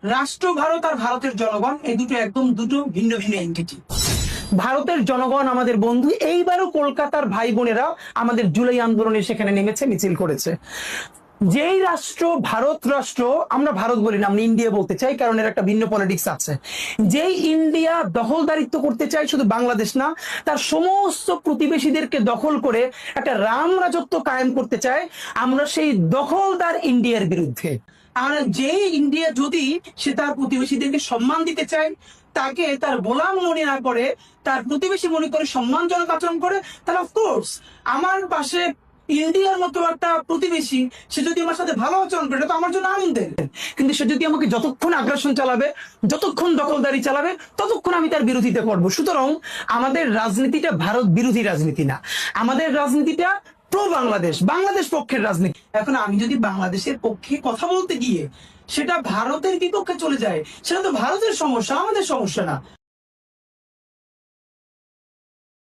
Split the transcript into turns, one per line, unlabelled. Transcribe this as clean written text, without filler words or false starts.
রাষ্ট্র ভারত আর ভারতের জনগণ এই দুটো একদম দুটো ভিন্ন ভিন্ন এন্টিটি। ভারতের জনগণ আমাদের বন্ধু, এইবারও কলকাতার ভাই বোনেরা আমাদের জুলাই আন্দোলনে সেখানে নেমেছে, মিছিল করেছে। যেই রাষ্ট্র ভারত রাষ্ট্র, আমরা ভারত বলি না, আমরা ইন্ডিয়া বলতে চাই, কারণ এর একটা ভিন্ন পলিটিক্স আছে। যেই ইন্ডিয়া দখলদারিত্ব করতে চায় শুধু বাংলাদেশ না, তার সমস্ত প্রতিবেশীদেরকে দখল করে একটা রাম রাজত্ব কায়েম করতে চায়, আমরা সেই দখলদার ইন্ডিয়ার বিরুদ্ধে। আর যেই ইন্ডিয়া যদি সে তার প্রতিবেশীদেরকে সম্মান দিতে চায়, তাকে তার গোলাম মনে না করে, তার প্রতিবেশী মনে করে সম্মানজনক আচরণ করে, তাহলে অফকোর্স আমার পাশে ইন্ডিয়ার মতো একটা প্রতিবেশী সে যদি আমার সাথে ভালো আচরণ করে, তো আমার জন্য আনন্দের। কিন্তু সে যদি আমাকে যতক্ষণ আগ্রাসন চালাবে, যতক্ষণ দখলদারি চালাবে, ততক্ষণ আমি তার বিরোধিতা করবো। সুতরাং আমাদের রাজনীতিটা ভারত বিরোধী রাজনীতি না, আমাদের রাজনীতিটা প্রো বাংলাদেশ, বাংলাদেশ পক্ষের রাজনীতি। এখন আমি যদি বাংলাদেশের পক্ষে কথা বলতে গিয়ে সেটা ভারতের বিপক্ষে চলে যায়, সেটা তো ভারতের সমস্যা, আমাদের সমস্যা না।